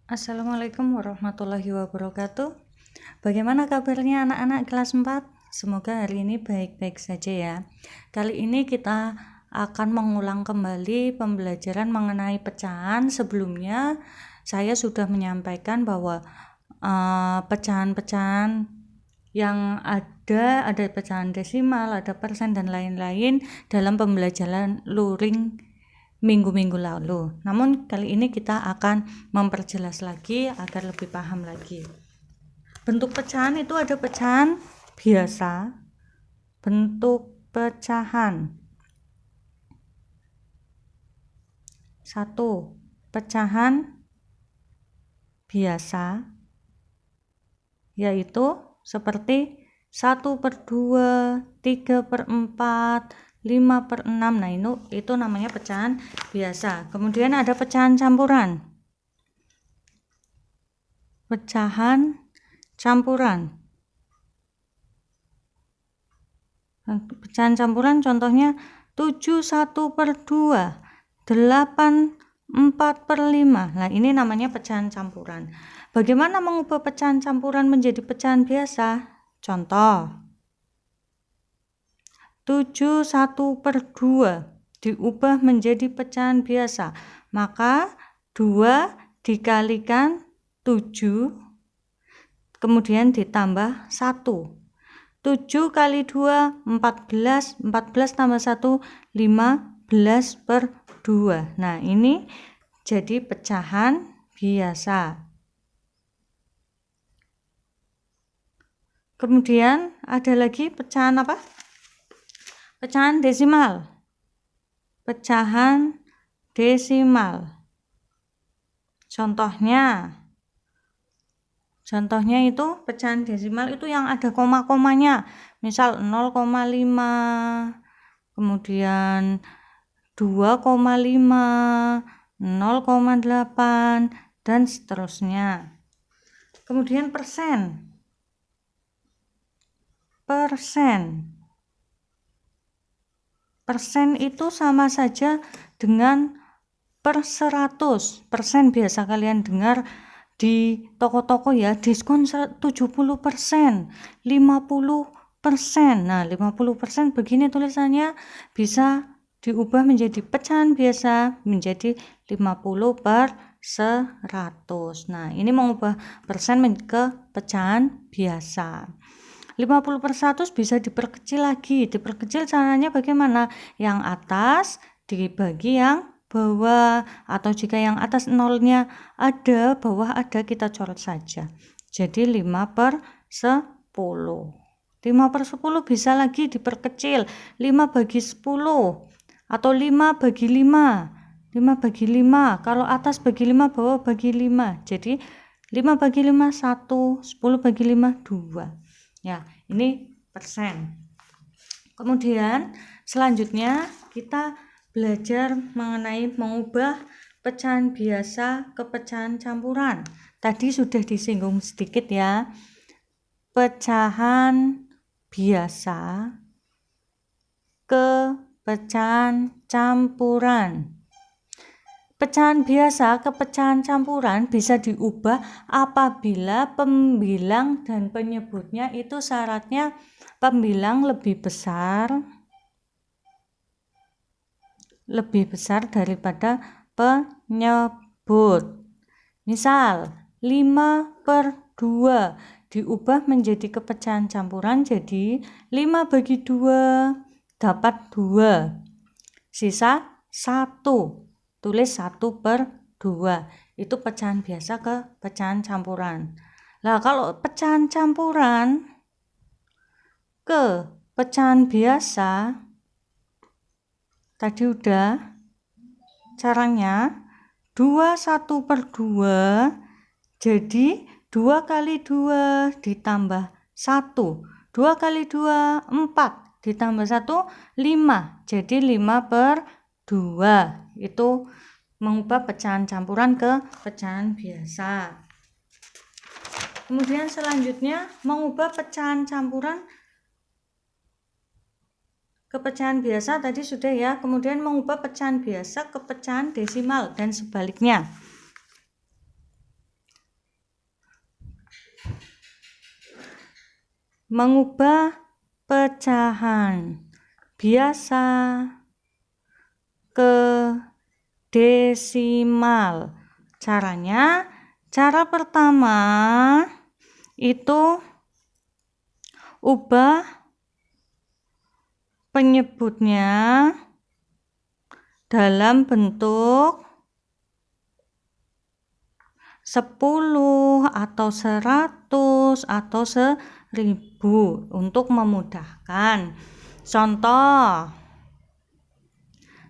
Assalamualaikum warahmatullahi wabarakatuh. Bagaimana kabarnya anak-anak kelas 4? Semoga hari ini baik-baik saja ya. Kali ini kita akan mengulang kembali pembelajaran mengenai pecahan. Sebelumnya saya sudah menyampaikan bahwa pecahan-pecahan yang ada pecahan desimal, ada persen dan lain-lain dalam pembelajaran luring minggu-minggu lalu. Namun kali ini kita akan memperjelas lagi agar lebih paham lagi. Bentuk pecahan itu ada pecahan biasa, bentuk pecahan. 1. Pecahan biasa, yaitu seperti 1/2, 3/4, 5/6. Nah, itu namanya pecahan biasa. Kemudian ada pecahan campuran. Pecahan campuran. Pecahan campuran contohnya 7/1/2, 8/4/5. Nah, ini namanya pecahan campuran. Bagaimana mengubah pecahan campuran menjadi pecahan biasa? Contoh 7/1/2 diubah menjadi pecahan biasa, maka 2 dikalikan 7 kemudian ditambah 1. 7 kali 2 14, 14 tambah 1 15/2. Nah, ini jadi pecahan biasa. Kemudian ada lagi pecahan apa? Pecahan desimal. Pecahan desimal. Contohnya itu pecahan desimal itu yang ada koma-komanya. Misal 0,5, kemudian 2,5, 0,8 dan seterusnya. Kemudian persen. Persen itu sama saja dengan per 100. Persen biasa kalian dengar di toko-toko ya, diskon 70%, 50%. Nah, 50% begini tulisannya, bisa diubah menjadi pecahan biasa menjadi 50/100. Nah, ini mengubah persen ke pecahan biasa. 50/100 bisa diperkecil lagi. Diperkecil caranya bagaimana? Yang atas dibagi yang bawah, atau jika yang atas nolnya ada, bawah ada, kita coret saja. Jadi 5/10. 5/10 bisa lagi diperkecil, 5/10 atau 5/5. 5/5. Kalau atas bagi 5, bawah bagi 5. Jadi 5/5 1, 10/5 2. Ya, ini persen. Kemudian selanjutnya kita belajar mengenai mengubah pecahan biasa ke pecahan campuran. Tadi sudah disinggung sedikit ya. Pecahan biasa ke pecahan campuran. Pecahan biasa ke pecahan campuran bisa diubah apabila pembilang dan penyebutnya itu syaratnya pembilang lebih besar daripada penyebut. Misal 5/2 diubah menjadi kepecahan campuran, jadi 5/2 dapat 2, sisa 1. Tulis 1/2. Itu pecahan biasa ke pecahan campuran. Nah, kalau pecahan campuran ke pecahan biasa, tadi udah caranya 2/1/2, jadi 2 kali 2 ditambah 1. 2 kali 2 4 ditambah 1 5. Jadi 5/2. Itu mengubah pecahan campuran ke pecahan biasa. Kemudian selanjutnya mengubah pecahan campuran ke pecahan biasa tadi sudah ya. Kemudian mengubah pecahan biasa ke pecahan desimal dan sebaliknya. mengubah pecahan biasa ke desimal. Caranya, cara pertama itu ubah penyebutnya dalam bentuk 10 atau 100 atau 1000 untuk memudahkan. Contoh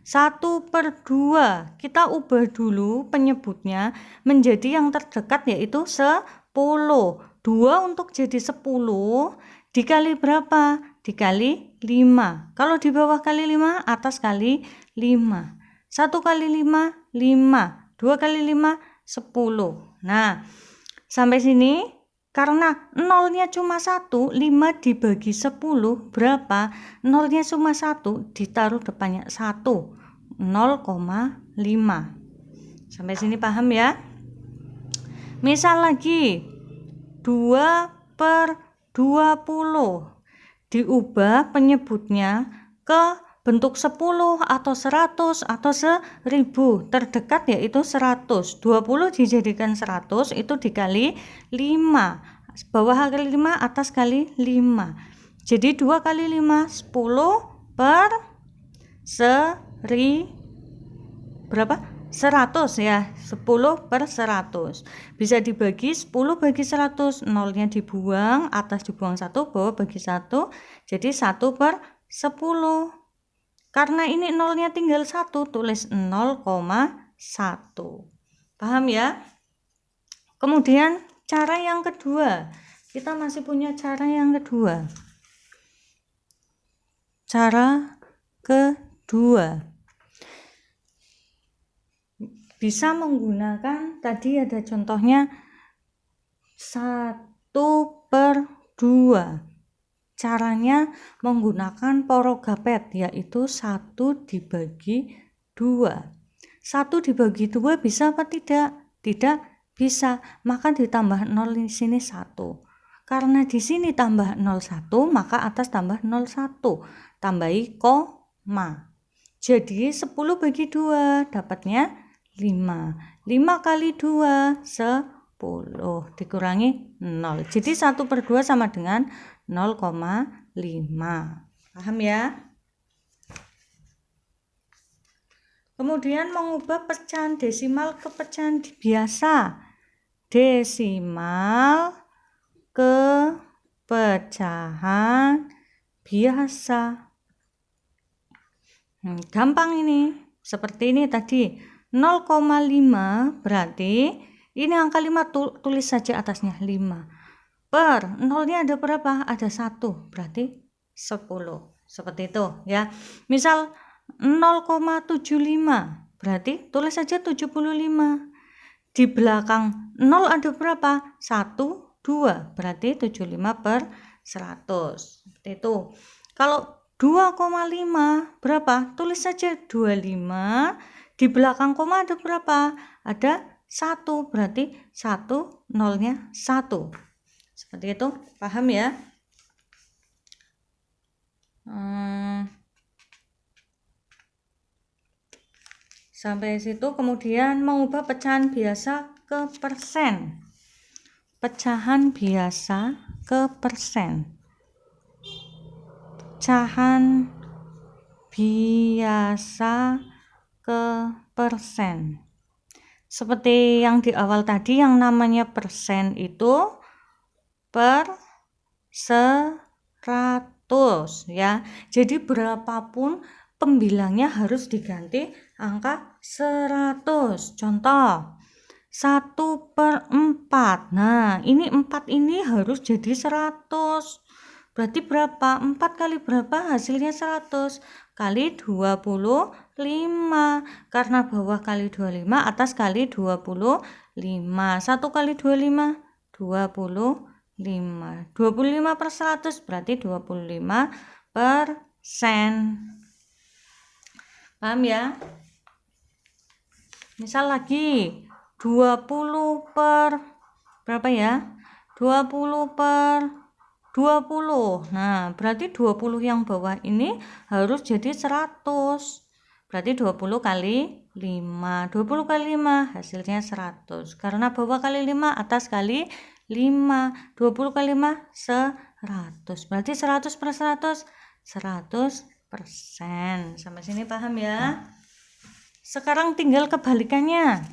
1/2, kita ubah dulu penyebutnya menjadi yang terdekat yaitu 10. 2 untuk jadi 10 dikali berapa? Dikali 5. Kalau di bawah kali 5, atas kali 5. 1 kali 5, 5. 2 kali 5, 10. Nah, sampai sini karena nolnya cuma 1, 5 dibagi 10 berapa? Nolnya cuma 1, ditaruh depannya 1, 0,5. Sampai sini paham ya? Misal lagi 2/20, diubah penyebutnya ke bentuk 10 atau 100 atau 1000, terdekat yaitu 100. 20 dijadikan 100 itu dikali 5, bawah kali 5, atas kali 5. Jadi 2 kali 5, 10 per 100 ya, 10 per 100. Bisa dibagi 10 bagi 100, nolnya dibuang, atas dibuang 1, bawah bagi 1, jadi 1 per 10. Karena ini nolnya tinggal 1, tulis 0,1. Paham ya? Kemudian cara yang kedua, kita masih punya cara yang kedua. Cara kedua bisa menggunakan, tadi ada contohnya 1/2. Caranya menggunakan porogapet, yaitu 1 dibagi 2. 1 dibagi 2 bisa apa tidak? Tidak bisa, maka ditambah 0 di sini 1. Karena di sini tambah 01, maka atas tambah 01. Tambahi koma. Jadi 10 bagi 2 dapatnya 5. 5 kali 2, 10. Dikurangi 0. Jadi 1/2 sama dengan 0,5. Paham ya? Kemudian mengubah pecahan desimal ke pecahan biasa. Desimal ke pecahan biasa. Gampang ini. Seperti ini tadi. 0,5 berarti ini angka 5 tulis saja atasnya 5. Per nolnya ada berapa? Ada 1, berarti 10. Seperti itu ya. Misal 0,75 berarti tulis saja 75. Di belakang 0 ada berapa? 1, 2, berarti 75 per 100. Seperti itu. Kalau 2,5 berapa? Tulis saja 25. Di belakang koma ada berapa? Ada 1, berarti 1, nolnya 1. Seperti itu, paham ya? Sampai situ. Kemudian mengubah pecahan biasa ke persen. Pecahan biasa ke persen. Pecahan biasa ke persen. Seperti yang di awal tadi, yang namanya persen itu per 100 ya. Jadi berapapun pembilangnya harus diganti angka 100. Contoh 1/4. Nah, ini 4 ini harus jadi 100. Berarti berapa? 4 kali berapa? Hasilnya 100 kali 25. Karena bawah kali 25, atas kali 25. 1 kali 25, 25. 25 per 100 berarti 25%. Paham ya? Misal lagi 20 per berapa ya? 20 per 20. Nah, berarti 20 yang bawah ini harus jadi 100. Berarti 20 kali 5. 20 kali 5 hasilnya 100. Karena bawah kali 5, atas kali 5. 20 kali 5, 100. Berarti 100 per 100, 100%. Sampai sini paham ya? Sekarang tinggal kebalikannya.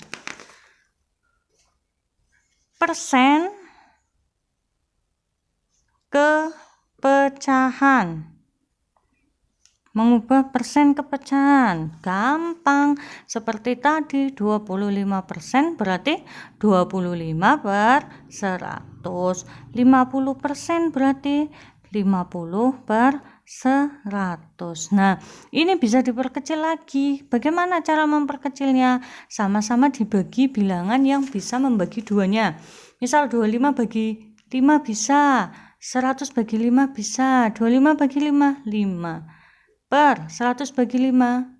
Persen ke pecahan. Mengubah persen ke pecahan gampang, seperti tadi 25% berarti 25 per 100, 50% berarti 50 per 100. Nah, ini bisa diperkecil lagi. Bagaimana cara memperkecilnya? Sama-sama dibagi bilangan yang bisa membagi duanya. Misal 25 bagi 5 bisa, 100 bagi 5 bisa, 25 bagi 5, 5. Per 100 bagi 5,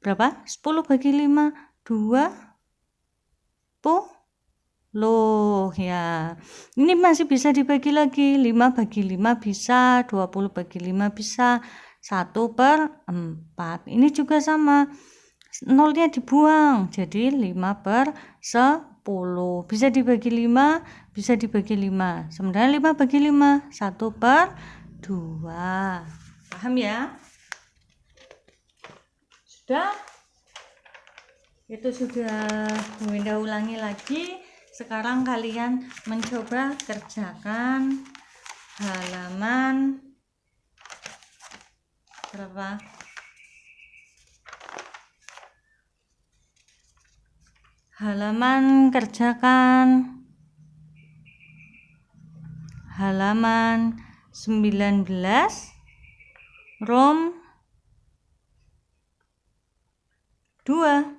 berapa? 10 bagi 5, 20 ya. Ini masih bisa dibagi lagi, 5 bagi 5 bisa, 20 bagi 5 bisa, 1 per 4. Ini juga sama, nolnya dibuang, jadi 5 per 10. Bisa dibagi 5, bisa dibagi 5. Sebenarnya 5 bagi 5, 1 per 2. Paham ya? Sudah? Itu sudah Winda ulangi lagi. Sekarang kalian mencoba kerjakan halaman berapa? Kerjakan halaman 19 Rom 2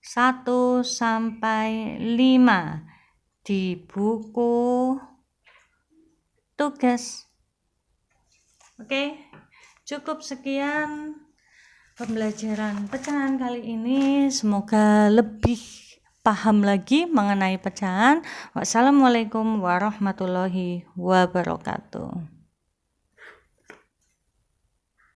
1 sampai 5 di buku tugas. Oke, cukup sekian pembelajaran pecahan kali ini. Semoga lebih paham lagi mengenai pecahan. Wassalamualaikum warahmatullahi wabarakatuh.